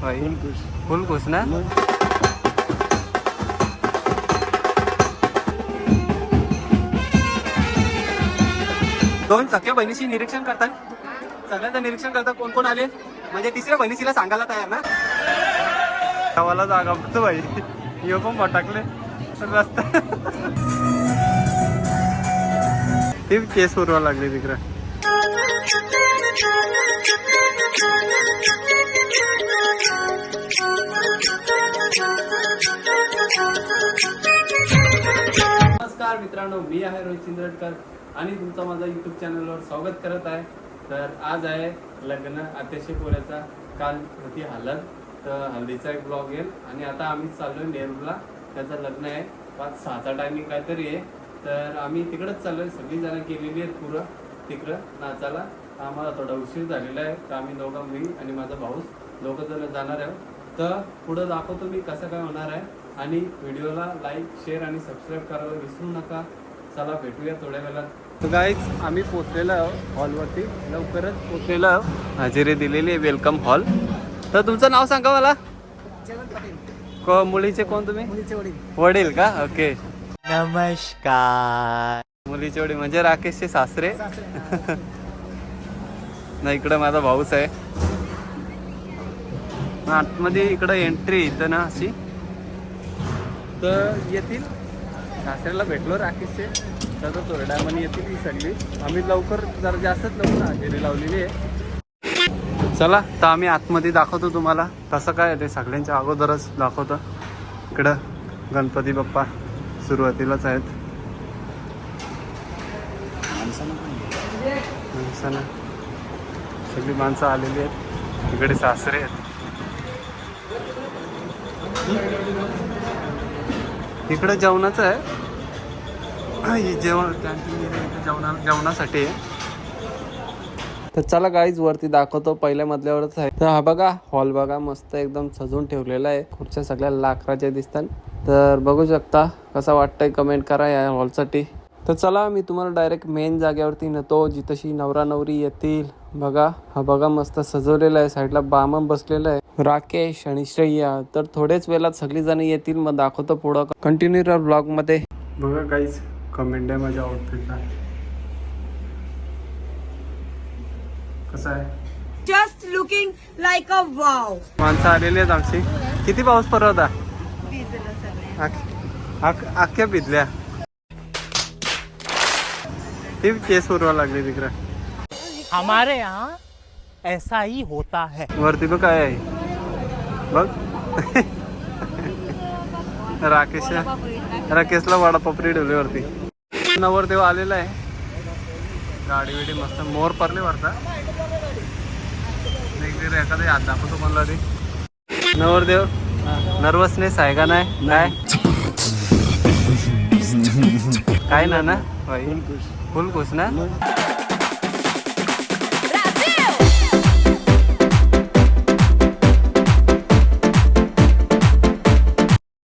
भाई फुल खुश ना. दोन सख्या बहिणीशी निरीक्षण करतात. सगळ्यांचं निरीक्षण करतात कोण कोण आले, म्हणजे तिसऱ्या बहिणीशीला सांगायला तयार ना. गावाला जागा बघतो भाई, यो पण फटाकले रस्ता. ती केस उरवा लागली तिकडे. नमस्कार मित्रांनो, मी आहे रोहित चिंदरकर आणि तुमचं माझा YouTube चॅनलवर स्वागत करत आहे. तर आज आहे लग्न अतिशय पोऱ्याचा. काल होती हळद, तर हल्दीचा एक ब्लॉग येईल. आणि आता आम्ही चाललोय नेरूरला, त्याचं लग्न आहे 5-6चा टायमिंग काहीतरी आहे. तर आम्ही तिकडंच चाललोय, सगळी जण गेलेली आहेत पुरं तिकडं नाचायला. आम्हाला थोडा उशीर झालेला आहे, तर आम्ही दोघं, मी आणि माझा भाऊ दोघं जण जाणार आहोत. तर पुढं दाखवतो मी कसं काय होणार आहे. आणि व्हिडिओला लाईक, शेअर आणि सबस्क्राईब करायला विसरू नका. चला भेटूया थोड्या वेळात. तर गाईज आम्ही पोचलेलो आहोत हॉलवरती, लवकरच पोचलेलो आहोत. हजेरी दिलेली आहे वेलकम हॉल. तर तुमचं नाव सांगा मला. मुलीचे कोण तुम्ही? मुलीचे वडील. वडील का? ओके. नमस्कार. मुलीचे वडील म्हणजे राकेशचे सासरे. नाही, इकडं माझा भाऊच आहे. आतमध्ये इकडं एंट्री इथं ना अशी. तर येतील, सासऱ्याला भेटलो राकेशचे, तर तोरड्यामध्ये येतील ही सगळी. आम्ही लवकर जरा जास्तच लवकर हजेरी लावलेली आहे. चला तर आम्ही आतमध्ये दाखवतो तुम्हाला कसं काय ते. सगळ्यांच्या अगोदरच दाखवतो. इकडं गणपती बाप्पा सुरुवातीलाच आहेत. माणसानं सगळी माणसं आलेली आहेत. इकडे सासरे आहेत. इकडं जेवणाचं आहे. जेवण कॅन्टीन जेवणासाठी आहे. तर चला गाईज वरती दाखवतो. पहिल्या मजल्यावरच आहे. तर हा बघा हॉल बघा, मस्त एकदम सजून ठेवलेला आहे. खुर्च्या सगळ्या लाकडाच्या दिसतात. तर बघू शकता कसा वाटतंय, कमेंट करा या हॉलसाठी. तर चला मी तुम्हाला डायरेक्ट मेन जागेवरती नेतो, जिथशी नवरा नवरी येतील. बघा हा बघा मस्त सजवलेला आहे. साईडला बामण बसलेला आहे, राकेश आणि श्रेया. तर थोडेच वेळात सगळी जण येतील, मग दाखवतो पुढं. कंटिन्यू राहा ब्लॉग मध्ये. बघा गाईज कमेंट आहे माझ्या आउटफिटला. कसं आहे? Just looking like a wow. माणसं आलेली आहेत आमची. किती पाऊस पडत होता? अख्ख्या भिजल्या. ती केस उरवा लागली तिकडे. हमारे यहाँ ऐसा ही होता है. वरती बघ काय आहे बघ. राकेशला वडापापडी ठेवली वरती. नवरदेव आलेला आहे. गाडी बिडी मस्त मोर परले वरता. एखादे हात दाखवतो म्हणला ते. नवरदेव नर्वसनेस आहे का नाही? काय ना भाई फुल खुश ना.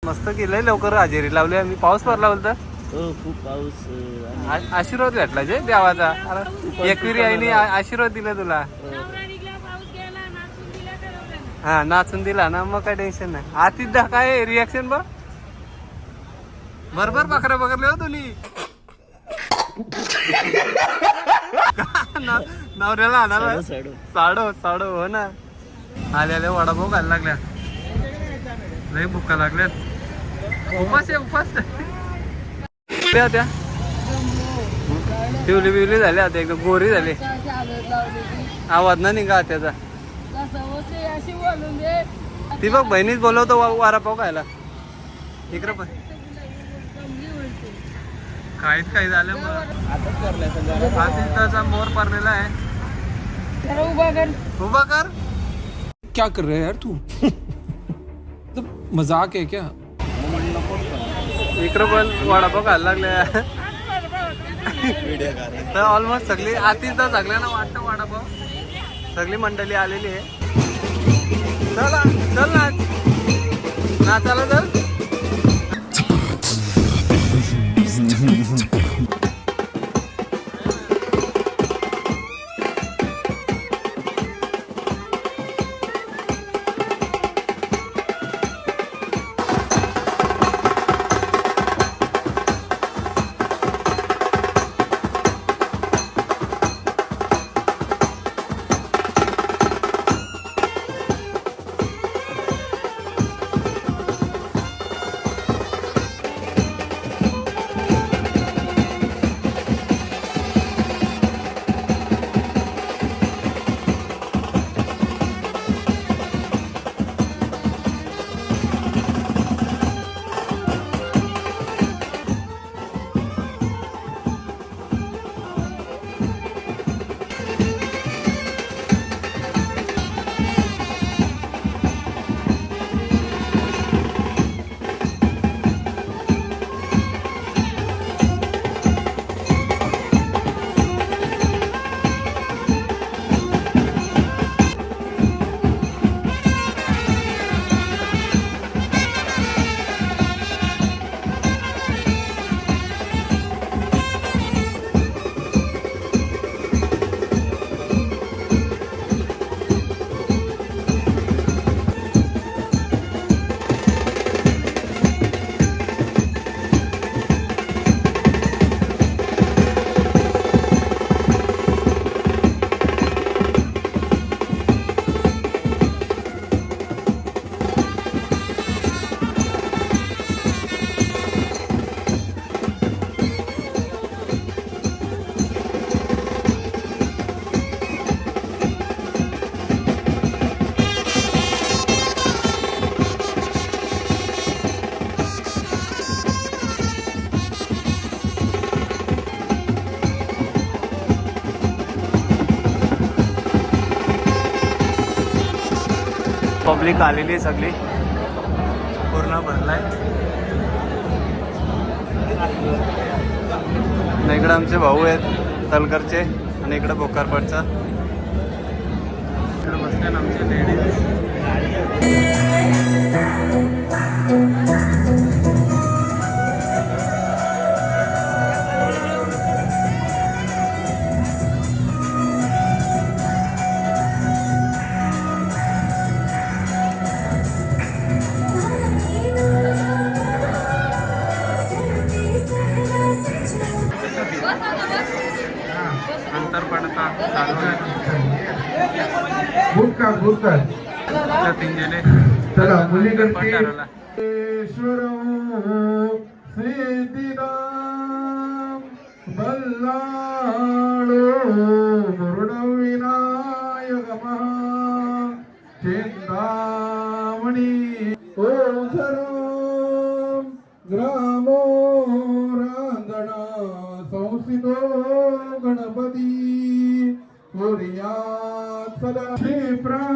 मस्त केलंय, लवकर हजेरी लावली आम्ही. पाऊस पडला बोलता. खूप पाऊस. आशीर्वाद भेटला जे देवाचा. एकविरी आईने आशीर्वाद दिला तुला. हा नाचून दिला ना, मग काय टेन्शन नाही. आतिथ्य काय रिॲक्शन बघ. बरोबर बकऱ्या पकडले हो तुम्ही. नवऱ्याला आणाला साडो हो ना. आल्या वडापाव खायला लागल्या. लई भुका लागल्यात. उपास आहे उपास. त्या पिवली बिवली झाली आता, एकदम गोरी झाली. आवाज ना निघा त्याचा. ती बघ बहिणीच बोलवतो वडापाव खायला. इकडं पण काहीच काही झालं. मग आतिथ्याचा मोर पडलेला आहे. उभा कर. क्या कर रहे हैं यार तू? मजाक है क्या? इकडं पण वडापाव खायला लागले. तर ऑलमोस्ट सगळी आतिथ्य सगळ्यांना वाटतं वडापाव. सगळी मंडळी आलेली आहे. चला चल ना नाचायला चल. पब्लिक आलेली आहे सगळी, पूर्ण भरलाय. इकडे आमचे भाऊ आहेत तलकरचे आणि इकडे भोकारपडचा. इकडे बसले ना आमचे लेडीज. अंतर पडता चालू आहे पिंजले. चला मुलीकडे ठरवला. सिद्धिदाम बल्लाळो मुरुडविनायक महा चिंतामणी ओम सर्वं ग्रामो रांगणा संसितो गणपती कुर्यात् सदा क्षिप्रावेद्रवती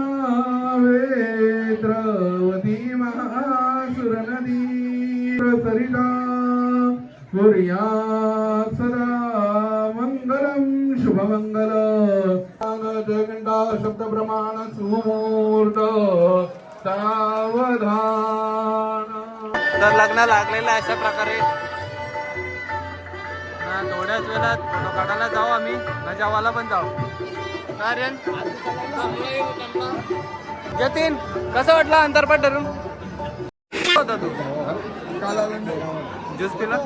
महासुरनदी प्रसरिता कुर्यात् सदा मंगलम शुभमंगल. जयघंटा शब्द प्रमाण सुमुहूर्त सावधान. तर लग्न लागलेलं आहे अशा प्रकारे. थोड्याच वेळात फोटो काढायला जाऊ आम्ही, मजावाला पण जाऊ. कारण जतीन कसं वाटलं अंतरपाट धरून होता तू? ज्यूस पिला?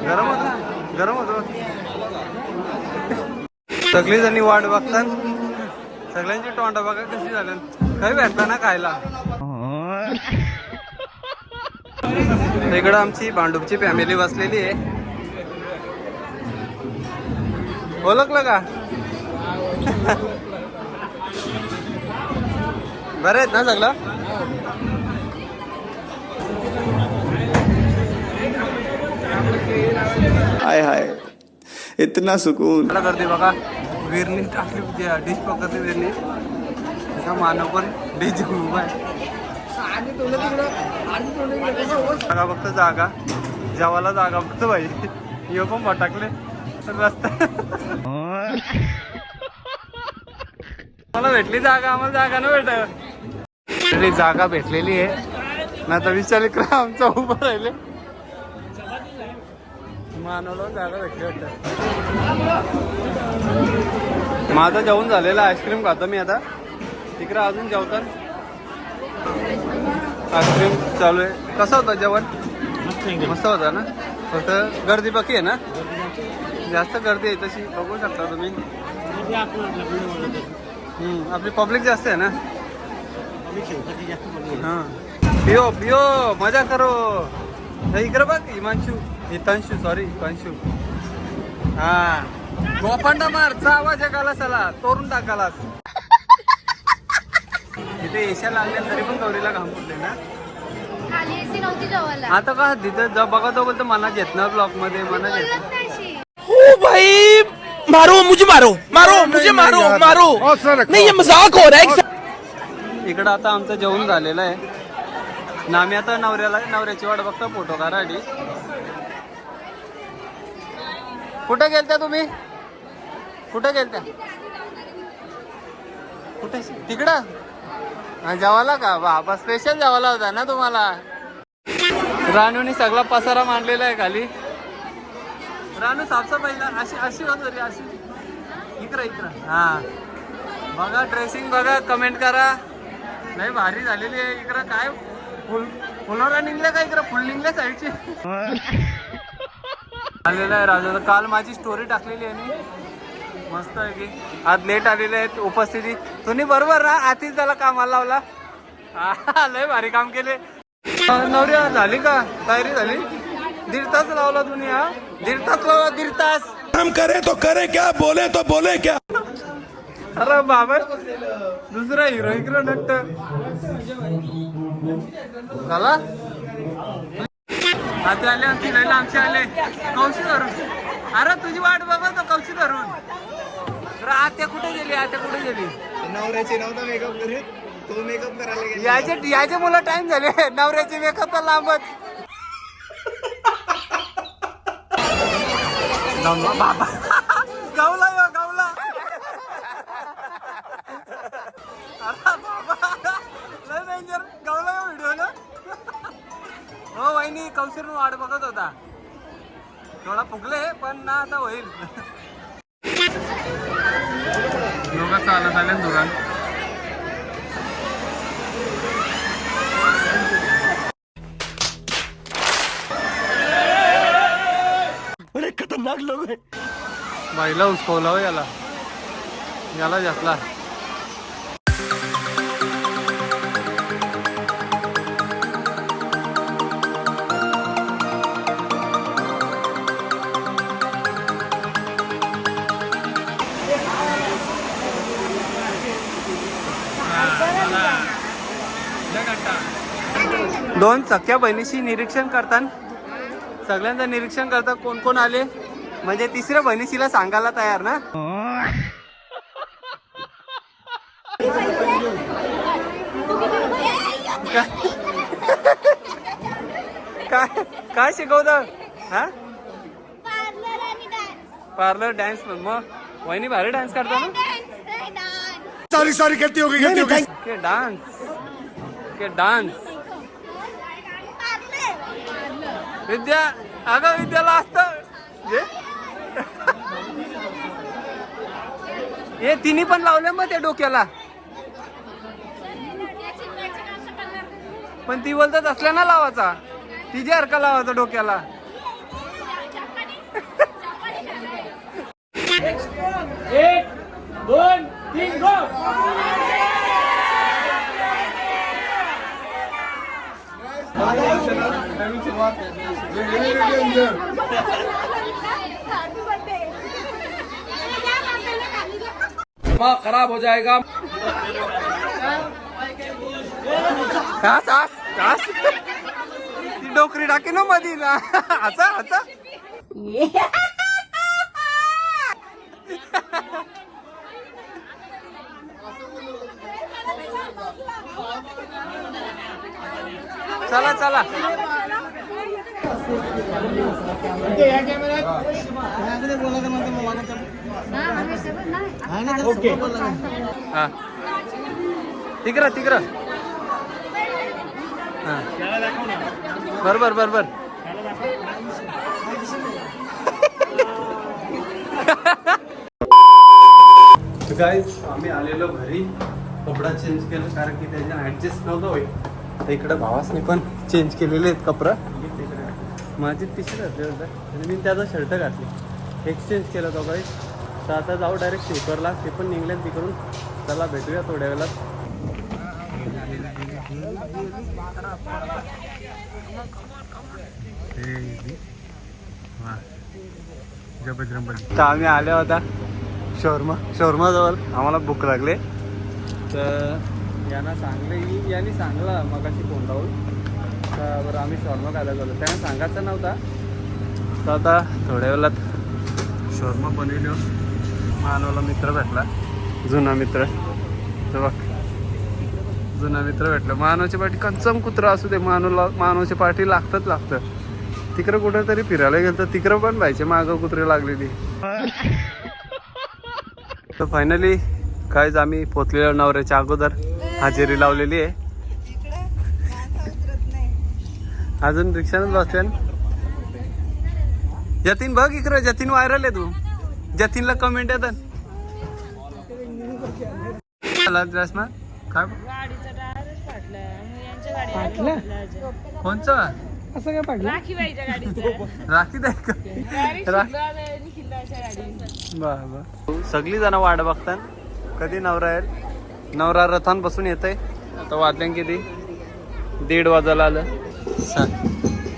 गरम होता, गरम होतो. सगळी जणी वाट बघतात, सगळ्यांची तोंड बघा कशी झाली. काही भेटलं ना खायला. इकडं आमची भांडूपची फॅमिली बसलेली आहे. ओळखलं का? बरं आहेत ना सगळं? हाय हाय इतना सुकून. मला करते बघा, विरणी टाकली डिश पकडते विरणी. त्याचा मानव पण डिश उभा आहे. जागा फक्त जागा, जेवायला जागा फक्त पाहिजे. यो पण भटाकले रस्ता. मला भेटली जागा, आम्हाला जागा नाही भेटत. जागा भेटलेली आहे ना, तर विचारले का आमचा उभं राहिले. मानवला जागा भेटली वाटतं. माझं जेवण झालेलं, आईस्क्रीम खातो मी आता. तिकडे अजून जेवतात. आईस्क्रीम चालू आहे. कसं होतं जेवण? मस्त होतं ना. फक्त गर्दी बाकी आहे ना, जास्त गर्दी आहे तशी बघू शकता तुम्ही. आपली पब्लिक जास्त आहे ना. हां पिओ पिओ मजा करो. इकडे बघ हिमांशू, हितांशू सॉरी हिमांशू. हा गोपांडा मारचा आवाज आहे कलासाला, तोरून टाकालास. तिथे एशिया लागल्या तरी पण गौरीला घाम फुटले ना. आता का तिथं बघा तो बोलतो मनात येत ना, ब्लॉक मध्ये मनात येत. ओ भाई मारो मुझे, मारो मारो मुझे, मारो मारो. नहीं ये मजाक हो रहा है. इकडं आता आमचं जेवण झालेलं आहे ना. आम्ही आता नवऱ्याची वाट बघतो फोटो काढायची. कुठे गेलत्या तुम्ही? कुठे गेलत्या? कुठे? तिकडं जेवायला का? बाबा स्पेशल जेवायला होता ना तुम्हाला. रानूनी सगळा पसारा मांडलेला आहे खाली. रानू साफसफाईला अशी अशी होत रे, अशी. इकडं इकडं. हा बघा ड्रेसिंग बघा, कमेंट करा. नाही भारी झालेली आहे. इकडं काय फुलोरा निघल्या का? इकडं फुल निघल्या साईडची. आलेला आहे राजा. काल माझी स्टोरी टाकलेली आहे मी, मस्त आहे की. आज लेट आलेले आहेत उपस्थिती. तुम्ही बरोबर ना, आधीच त्याला कामाला लावला. लय भारी काम केले. नवऱ्या झाली का तयारी झाली? 1.5 तास लावला तुम्ही. हा 1.5 तास लावला, 1.5 तास. हम करे तो करे क्या, बोले तो बोले क्या. अरे बाबा दुसरा हिरो इकडं नट्ट झाला. आता आले आमची राहिला, आमचे आले कौशी धरून. अरे तुझी वाट बघा तो कौशी धरून. आत्या कुठे गेली? आत्या कुठे गेली? नवऱ्याचे नव्हता मेकअप करीत. याचे मुलं टाइम झाले नवऱ्याचे मेकअप तर लांबच. बाबा गावला यो गावला. लय डेंजर गावला यो व्हिडिओ ना. हो वहिनी कौशरून वाट बघत होता. थोडा फुगले पण ना आता होईल. लोक चालत आले दुकान. खतरनाक लोग है. बाईला उचकवला हो याला घातला. दोन सख्या बहिणीशी निरीक्षण करताना सगळ्यांचं निरीक्षण करता कोण कोण आले म्हणजे तिसऱ्या बहिणीशीला सांगायला तयार ना. काय काय शिकवतं हा. Parlour dance. मग वहिनी भारी डान्स करता ना. सॉरी कहती होगी के डान्स के डान्स. विद्या अगं विद्याला असतं हे तिन्ही पण लावले मग त्या डोक्याला. पण ती बोलतात असल्या ना लावायचा तिच्या हरका लावायचा डोक्याला. एक दोन तीन गो. खराब हो जाएगा. ती डोकरी टाकी ना मधी ना. आता चला चला. हा तिकडं हा बरोबर बरोबर. गाईज आम्ही आलेलो घरी. कपडा चेंज केला कारण की त्याच्यानं ऍडजस्ट नव्हतं होईल. तर इकडं भावासने पण चेंज केलेले आहेत कपडा. माझी टी शर्ट घातली होतं आणि मी त्याचा शर्ट घातली एक्सचेंज केला तो काही. तर आता जाऊ डायरेक्ट स्लीपरला. ते पण निघले तिकडून. चला भेटूया थोड्या वेळात. तर आम्ही आल्या होता शोरमा जवळ. आम्हाला भूक लागले तर यांना यांनी सांगला मगाशी फोन लावून. तर बरं आम्ही शोरमा खायला झालो. त्यांना सांगायचं नव्हता. तर आता थोड्या वेळात शोरमा बनवलो. मानवला मित्र भेटला जुना मित्र. तर बघ जुना मित्र भेटला. मानवची पाठी कंचम कुत्रा असू दे मानवची पाठी लागतं. तिकडं कुठं तरी फिरायला गेलं तर तिकडं पण पाहिजे मागं कुत्रे लागलेली. तर फायनली काहीच आम्ही पोचलेल्या नवऱ्याच्या अगोदर हजेरी लावलेली आहे. अजून रिक्षानच बसते. जतीन बघ इकडं. जतीन व्हायरल आहे. तू जतीनला कमेंट येतात. काय कोणचं असं काय पाडलं. राखी द्याय का. सगळी जण वाट बघतात कधी नवरा येईल. नवरा रथांपासून येत आहे. आता वाजल्या किती 1:30 वाजायला आलं.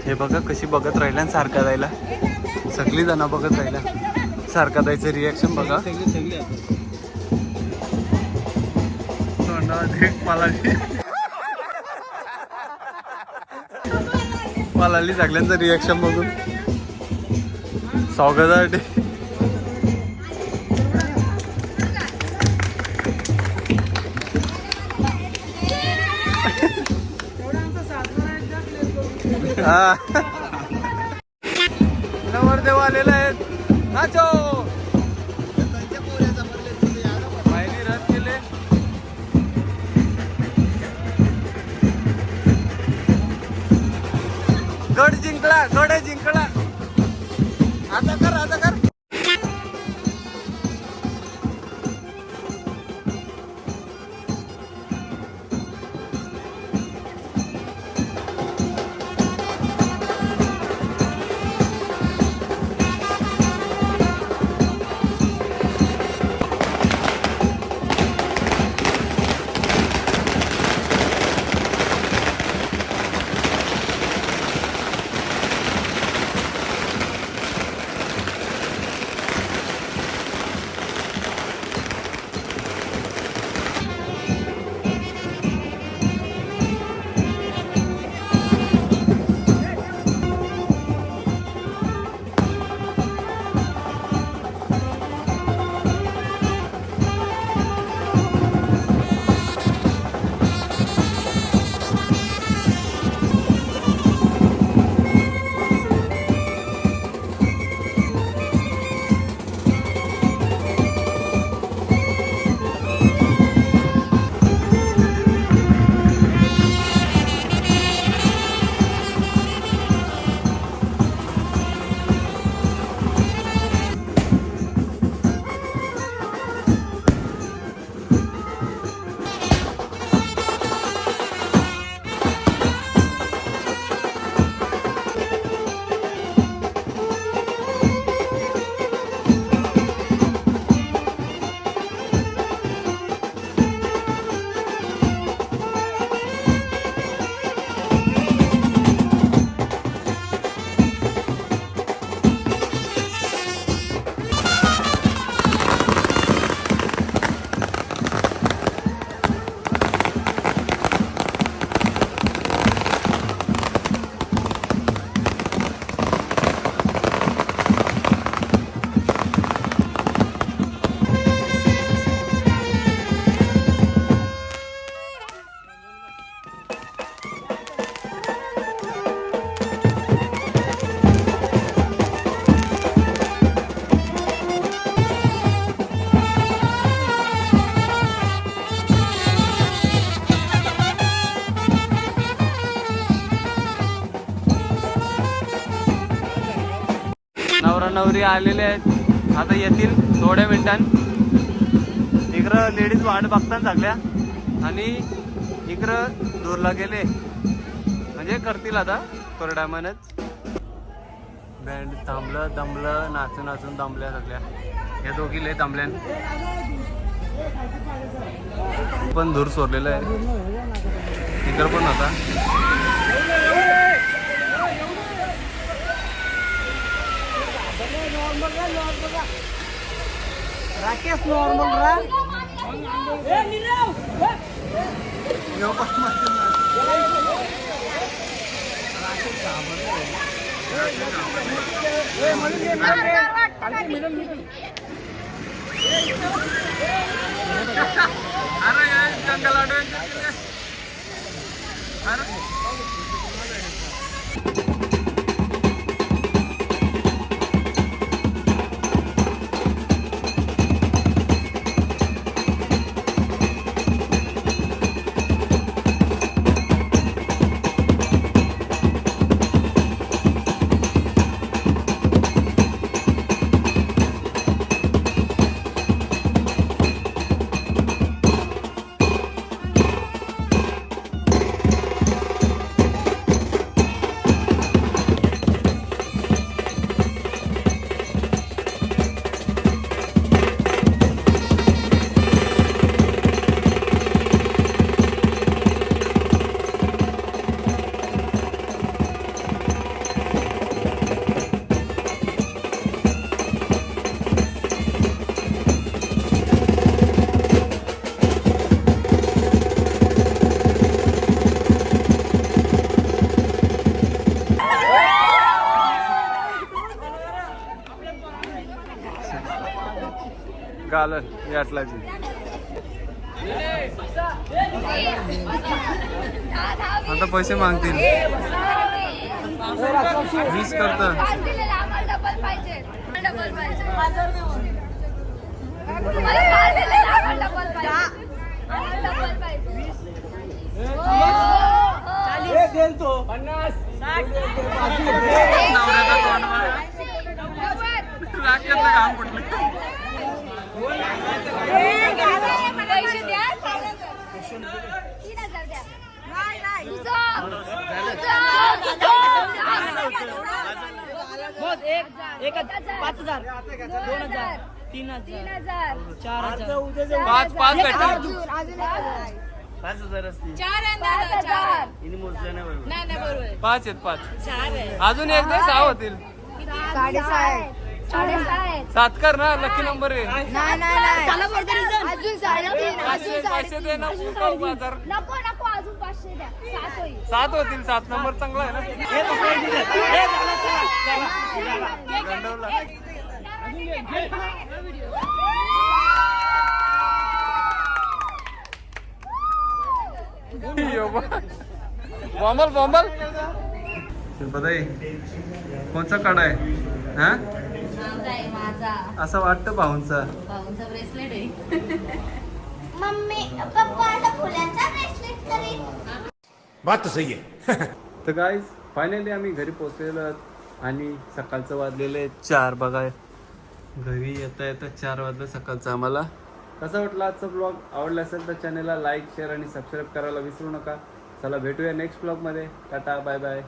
हे बघा कशी बघत राहिल्या सारखा जायला. सगळी जण बघत राहिल्या सारखा जायचं. रिॲक्शन बघा. मलाली सगळ्यांचं रिॲक्शन बघून स्वागतासाठी. हा. नवरदेव आलेले आहेत. नाचो. मायनी रथ केले. गड जिंकला, गड जिंकला. आता कर, आता कर. नवरा नवरी आलेले आहेत. आता येतील थोड्या मिनिटांत. इकडं लेडीज वाट बघतात सगळ्या आणि इकडं दूरला गेले म्हणजे करतील आता कोरड्यामनच. बँड थांबलं दमलं, नाचून नाचून दमल्या सगळ्या. या दोघी लय दमल्या पण धूर सोडलेलं आहे. इकडं पण आता राकेश नॉर्मल रा गालन याटलाची आता पैसे मागतील 20 करत राख्यातलं काम कुठलं एक 5,000 2,000 3,000 4,000 पाच भेटतील 5 आहेत 5 अजून एक दे 6 होतील 7 कर ना लकी नंबर आहे पैसे दे ना बाजार नको अजून 500 द्या 7 होईल 7 होतील 7 नंबर चांगला आहे ना गंडवला बॉम्बल बॉम्बल बघाय कोणचा काढा आहे हा माझा असं वाटतं भाऊंचा ब्रेसलेट आहे मम्मी पप्पाला फुलांचा ब्रेसलेट करेल बात तो सही है तर गाईज फायनली आम्ही घरी पोहोचलेलो आहोत आणि सकाळचं वाजलेलं आहे 4 बघा घरी येता 4 वाजलं सकाळचं आम्हाला. कसा वाटला आजचा ब्लॉग? आवडला असेल तर चॅनलला लाईक शेअर आणि सबस्क्राईब करायला विसरू नका. चला भेटूया नेक्स्ट ब्लॉगमध्ये. Tata bye bye.